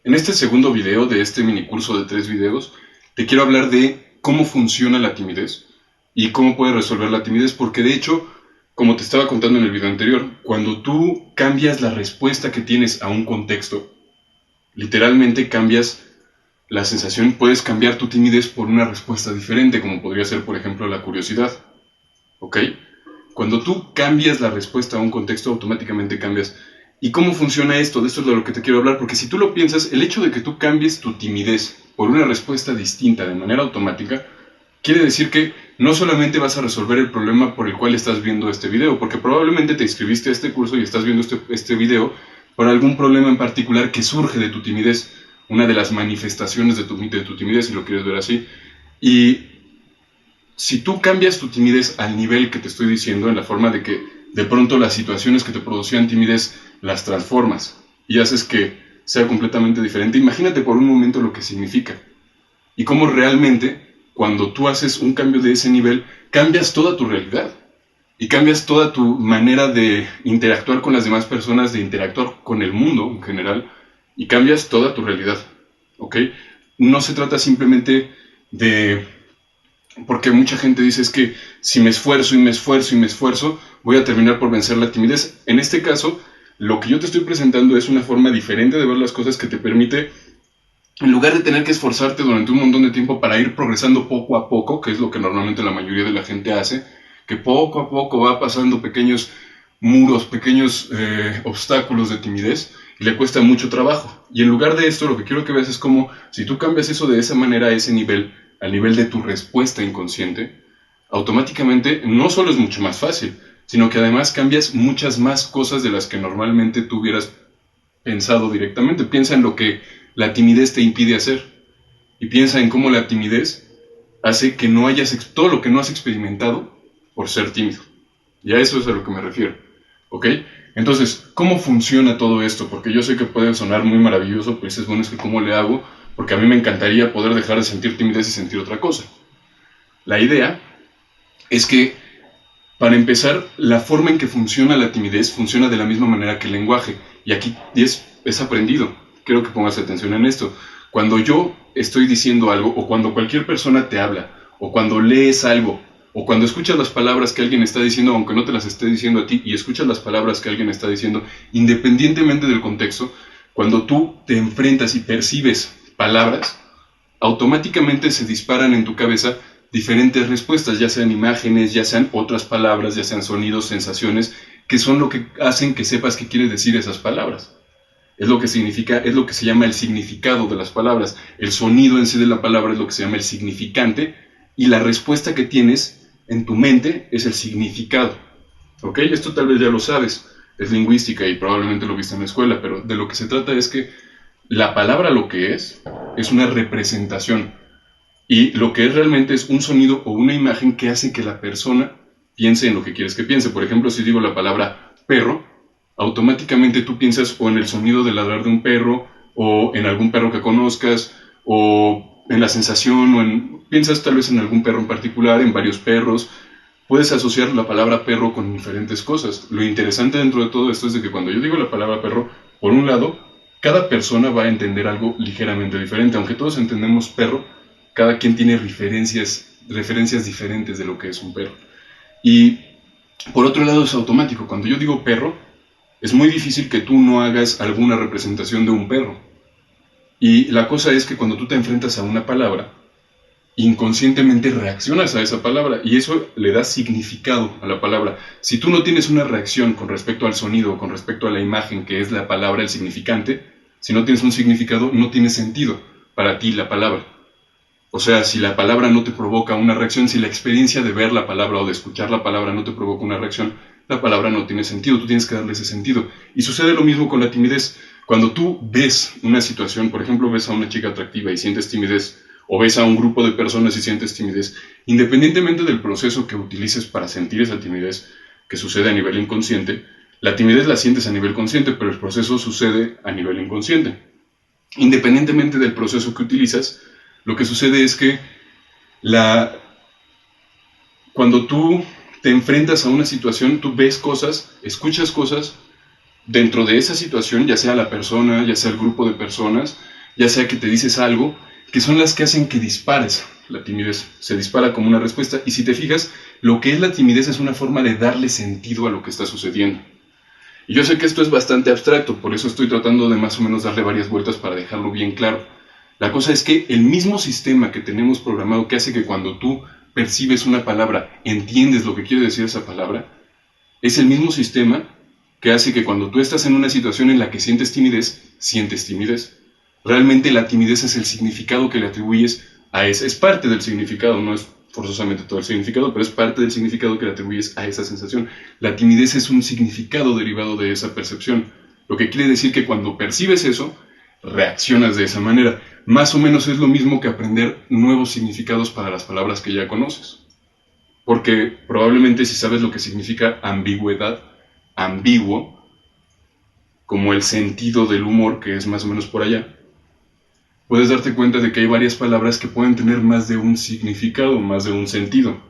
En este segundo video de este mini curso de 3 videos, te quiero hablar de cómo funciona la timidez y cómo puedes resolver la timidez, porque de hecho, como te estaba contando en el video anterior, cuando tú cambias la respuesta que tienes a un contexto, literalmente cambias la sensación, puedes cambiar tu timidez por una respuesta diferente, como podría ser, por ejemplo, la curiosidad. ¿Ok? Cuando tú cambias la respuesta a un contexto, automáticamente cambias. ¿Y cómo funciona esto? De esto es de lo que te quiero hablar, porque si tú lo piensas, el hecho de que tú cambies tu timidez por una respuesta distinta de manera automática, quiere decir que no solamente vas a resolver el problema por el cual estás viendo este video, porque probablemente te inscribiste a este curso y estás viendo este video por algún problema en particular que surge de tu timidez, una de las manifestaciones de tu timidez, si lo quieres ver así. Y si tú cambias tu timidez al nivel que te estoy diciendo, en la forma de que de pronto las situaciones que te producían timidez las transformas y haces que sea completamente diferente, imagínate por un momento lo que significa y cómo realmente cuando tú haces un cambio de ese nivel cambias toda tu realidad y cambias toda tu manera de interactuar con las demás personas, de interactuar con el mundo en general, y cambias toda tu realidad, ¿ok? No se trata simplemente de... Porque mucha gente dice es que si me esfuerzo y me esfuerzo y me esfuerzo, voy a terminar por vencer la timidez. En este caso, lo que yo te estoy presentando es una forma diferente de ver las cosas que te permite, en lugar de tener que esforzarte durante un montón de tiempo para ir progresando poco a poco, que es lo que normalmente la mayoría de la gente hace, que poco a poco va pasando pequeños muros, pequeños obstáculos de timidez, y le cuesta mucho trabajo. Y en lugar de esto, lo que quiero que veas es como, si tú cambias eso de esa manera a ese nivel, al nivel de tu respuesta inconsciente, automáticamente no solo es mucho más fácil, sino que además cambias muchas más cosas de las que normalmente tú hubieras pensado directamente. Piensa en lo que la timidez te impide hacer y piensa en cómo la timidez hace que no hayas todo lo que no has experimentado por ser tímido. Y a eso es a lo que me refiero, ¿ok? Entonces, ¿cómo funciona todo esto? Porque yo sé que puede sonar muy maravilloso, pues es bueno, es que ¿cómo le hago? Porque a mí me encantaría poder dejar de sentir timidez y sentir otra cosa. La idea es que, para empezar, la forma en que funciona la timidez funciona de la misma manera que el lenguaje. Y aquí es aprendido. Quiero que pongas atención en esto. Cuando yo estoy diciendo algo, o cuando cualquier persona te habla, o cuando lees algo, o cuando escuchas las palabras que alguien está diciendo, aunque no te las esté diciendo a ti, y escuchas las palabras que alguien está diciendo, independientemente del contexto, cuando tú te enfrentas y percibes palabras, automáticamente se disparan en tu cabeza diferentes respuestas, ya sean imágenes, ya sean otras palabras, ya sean sonidos, sensaciones, que son lo que hacen que sepas qué quiere decir esas palabras. Es lo que significa, es lo que se llama el significado de las palabras. El sonido en sí de la palabra es lo que se llama el significante, y la respuesta que tienes en tu mente es el significado. ¿Ok? Esto tal vez ya lo sabes, es lingüística y probablemente lo viste en la escuela, pero de lo que se trata es que la palabra lo que es una representación, y lo que es realmente es un sonido o una imagen que hace que la persona piense en lo que quieres que piense. Por ejemplo, si digo la palabra perro, automáticamente tú piensas o en el sonido de ladrar de un perro, o en algún perro que conozcas, o en la sensación, piensas tal vez en algún perro en particular, en varios perros. Puedes asociar la palabra perro con diferentes cosas. Lo interesante dentro de todo esto es de que cuando yo digo la palabra perro, por un lado, cada persona va a entender algo ligeramente diferente. Aunque todos entendemos perro, cada quien tiene referencias diferentes de lo que es un perro. Y por otro lado es automático. Cuando yo digo perro, es muy difícil que tú no hagas alguna representación de un perro. Y la cosa es que cuando tú te enfrentas a una palabra, inconscientemente reaccionas a esa palabra, y eso le da significado a la palabra. Si tú no tienes una reacción con respecto al sonido, con respecto a la imagen que es la palabra, el significante, si no tienes un significado, no tiene sentido para ti la palabra. O sea, si la palabra no te provoca una reacción, si la experiencia de ver la palabra o de escuchar la palabra no te provoca una reacción, la palabra no tiene sentido, tú tienes que darle ese sentido. Y sucede lo mismo con la timidez. Cuando tú ves una situación, por ejemplo, ves a una chica atractiva y sientes timidez, o ves a un grupo de personas y sientes timidez, independientemente del proceso que utilices para sentir esa timidez, que sucede a nivel inconsciente, la timidez la sientes a nivel consciente, pero el proceso sucede a nivel inconsciente. Independientemente del proceso que utilizas, lo que sucede es que cuando tú te enfrentas a una situación, tú ves cosas, escuchas cosas dentro de esa situación, ya sea la persona, ya sea el grupo de personas, ya sea que te dices algo, que son las que hacen que dispares la timidez. Se dispara como una respuesta, y si te fijas, lo que es la timidez es una forma de darle sentido a lo que está sucediendo. Y yo sé que esto es bastante abstracto, por eso estoy tratando de más o menos darle varias vueltas para dejarlo bien claro. La cosa es que el mismo sistema que tenemos programado, que hace que cuando tú percibes una palabra, entiendes lo que quiere decir esa palabra, es el mismo sistema que hace que cuando tú estás en una situación en la que sientes timidez, sientes timidez. Realmente la timidez es el significado que le atribuyes a ese. Es parte del significado, no es forzosamente todo el significado, pero es parte del significado que le atribuyes a esa sensación. La timidez es un significado derivado de esa percepción, lo que quiere decir que cuando percibes eso, reaccionas de esa manera. Más o menos es lo mismo que aprender nuevos significados para las palabras que ya conoces. Porque probablemente si sabes lo que significa ambigüedad, ambiguo, como el sentido del humor, que es más o menos por allá, puedes darte cuenta de que hay varias palabras que pueden tener más de un significado, más de un sentido.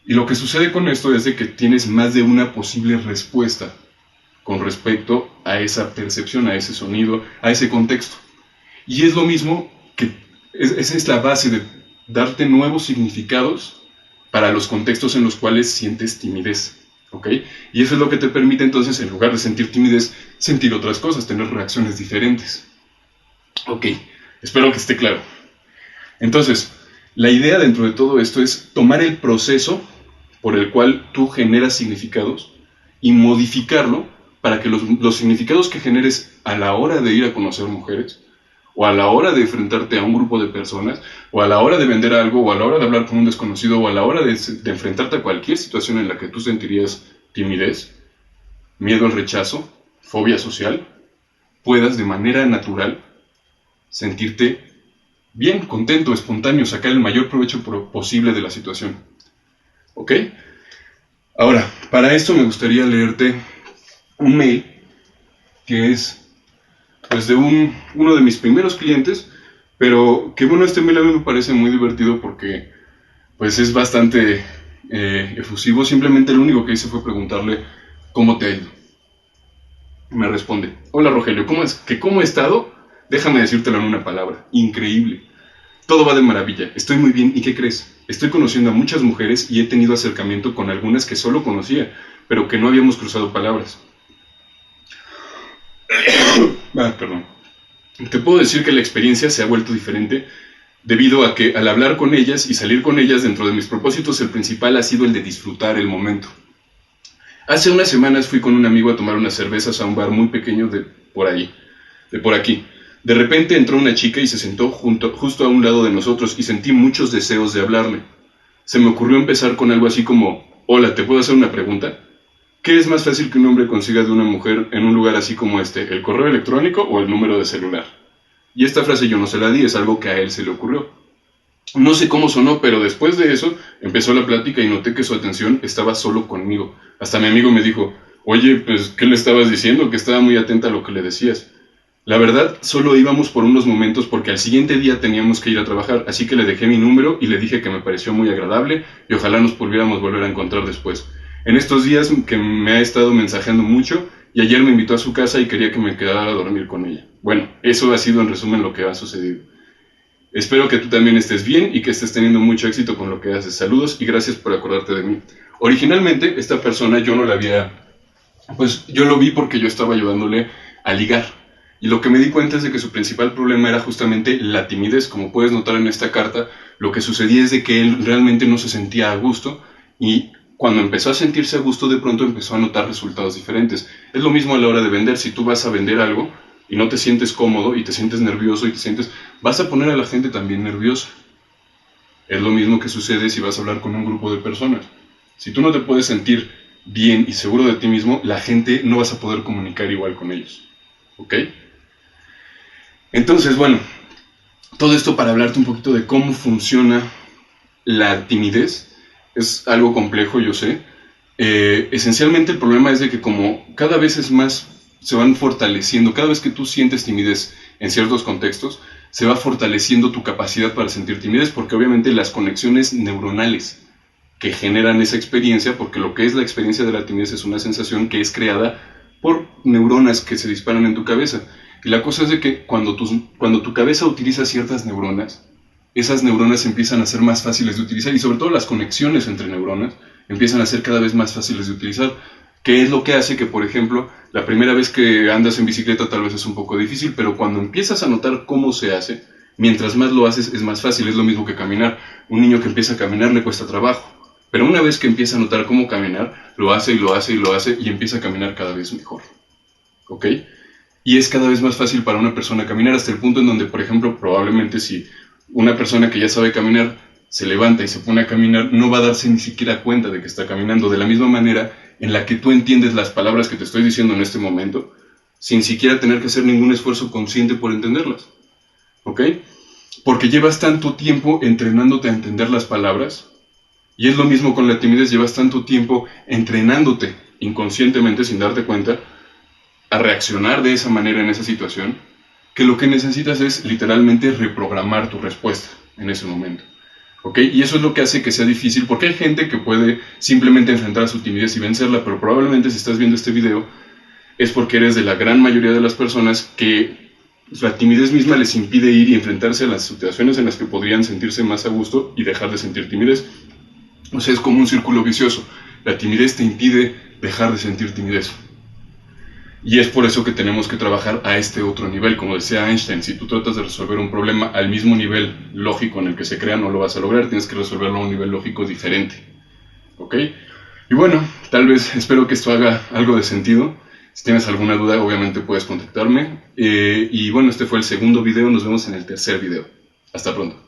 Y lo que sucede con esto es de que tienes más de una posible respuesta con respecto a esa percepción, a ese sonido, a ese contexto. Y es lo mismo que esa es la base de darte nuevos significados para los contextos en los cuales sientes timidez, ¿ok? Y eso es lo que te permite entonces, en lugar de sentir timidez, sentir otras cosas, tener reacciones diferentes. Ok, espero que esté claro. Entonces, la idea dentro de todo esto es tomar el proceso por el cual tú generas significados y modificarlo para que los significados que generes a la hora de ir a conocer mujeres, o a la hora de enfrentarte a un grupo de personas, o a la hora de vender algo, o a la hora de hablar con un desconocido, o a la hora de enfrentarte a cualquier situación en la que tú sentirías timidez, miedo al rechazo, fobia social, puedas de manera natural sentirte bien, contento, espontáneo, sacar el mayor provecho posible de la situación. ¿Ok? Ahora, para esto me gustaría leerte un mail que es pues de uno de mis primeros clientes, pero que bueno, este mail a mí me parece muy divertido porque pues es bastante efusivo. Simplemente lo único que hice fue preguntarle cómo te ha ido. Me responde: hola Rogelio, ¿cómo he estado? Déjame decírtelo en una palabra: increíble. Todo va de maravilla, estoy muy bien, ¿y qué crees? Estoy conociendo a muchas mujeres y he tenido acercamiento con algunas que solo conocía, pero que no habíamos cruzado palabras. Perdón. Te puedo decir que la experiencia se ha vuelto diferente debido a que al hablar con ellas y salir con ellas, dentro de mis propósitos el principal ha sido el de disfrutar el momento. Hace unas semanas fui con un amigo a tomar unas cervezas a un bar muy pequeño de por aquí. De repente entró una chica y se sentó justo a un lado de nosotros y sentí muchos deseos de hablarle. Se me ocurrió empezar con algo así como: hola, ¿te puedo hacer una pregunta? ¿Qué es más fácil que un hombre consiga de una mujer en un lugar así como este, el correo electrónico o el número de celular? Y esta frase yo no se la di, es algo que a él se le ocurrió. No sé cómo sonó, pero después de eso empezó la plática y noté que su atención estaba solo conmigo. Hasta mi amigo me dijo: oye, pues, ¿qué le estabas diciendo? Que estaba muy atenta a lo que le decías. La verdad, solo íbamos por unos momentos porque al siguiente día teníamos que ir a trabajar, así que le dejé mi número y le dije que me pareció muy agradable y ojalá nos pudiéramos volver a encontrar después. En estos días que me ha estado mensajeando mucho y ayer me invitó a su casa y quería que me quedara a dormir con ella. Bueno, eso ha sido en resumen lo que ha sucedido. Espero que tú también estés bien y que estés teniendo mucho éxito con lo que haces. Saludos y gracias por acordarte de mí. Originalmente, esta persona yo no la había... Pues yo lo vi porque yo estaba ayudándole a ligar. Y lo que me di cuenta es de que su principal problema era justamente la timidez. Como puedes notar en esta carta, lo que sucedía es de que él realmente no se sentía a gusto y cuando empezó a sentirse a gusto, de pronto empezó a notar resultados diferentes. Es lo mismo a la hora de vender. Si tú vas a vender algo y no te sientes cómodo y te sientes nervioso y vas a poner a la gente también nerviosa. Es lo mismo que sucede si vas a hablar con un grupo de personas. Si tú no te puedes sentir bien y seguro de ti mismo, la gente no vas a poder comunicar igual con ellos. ¿Ok? Entonces, bueno, todo esto para hablarte un poquito de cómo funciona la timidez. Es algo complejo, yo sé. Esencialmente el problema es de que como cada vez es más, se van fortaleciendo, cada vez que tú sientes timidez en ciertos contextos, se va fortaleciendo tu capacidad para sentir timidez, porque obviamente las conexiones neuronales que generan esa experiencia, porque lo que es la experiencia de la timidez es una sensación que es creada por neuronas que se disparan en tu cabeza. Y la cosa es de que cuando tu cabeza utiliza ciertas neuronas, esas neuronas empiezan a ser más fáciles de utilizar y sobre todo las conexiones entre neuronas empiezan a ser cada vez más fáciles de utilizar. ¿Qué es lo que hace que, por ejemplo, la primera vez que andas en bicicleta tal vez es un poco difícil, pero cuando empiezas a notar cómo se hace, mientras más lo haces es más fácil? Es lo mismo que caminar. Un niño que empieza a caminar le cuesta trabajo, pero una vez que empieza a notar cómo caminar, lo hace y lo hace y lo hace y empieza a caminar cada vez mejor. ¿Ok? Y es cada vez más fácil para una persona caminar hasta el punto en donde, por ejemplo, probablemente si una persona que ya sabe caminar se levanta y se pone a caminar, no va a darse ni siquiera cuenta de que está caminando, de la misma manera en la que tú entiendes las palabras que te estoy diciendo en este momento, sin siquiera tener que hacer ningún esfuerzo consciente por entenderlas. ¿Ok? Porque llevas tanto tiempo entrenándote a entender las palabras, y es lo mismo con la timidez, llevas tanto tiempo entrenándote inconscientemente, sin darte cuenta, a reaccionar de esa manera en esa situación, que lo que necesitas es literalmente reprogramar tu respuesta en ese momento. ¿Ok? Y eso es lo que hace que sea difícil, porque hay gente que puede simplemente enfrentar a su timidez y vencerla, pero probablemente si estás viendo este video es porque eres de la gran mayoría de las personas que la timidez misma les impide ir y enfrentarse a las situaciones en las que podrían sentirse más a gusto y dejar de sentir timidez. O sea, es como un círculo vicioso. La timidez te impide dejar de sentir timidez. Y es por eso que tenemos que trabajar a este otro nivel. Como decía Einstein, si tú tratas de resolver un problema al mismo nivel lógico en el que se crea, no lo vas a lograr. Tienes que resolverlo a un nivel lógico diferente. ¿Ok? Y bueno, tal vez espero que esto haga algo de sentido. Si tienes alguna duda, obviamente puedes contactarme. Y bueno, este fue el segundo video. Nos vemos en el tercer video. Hasta pronto.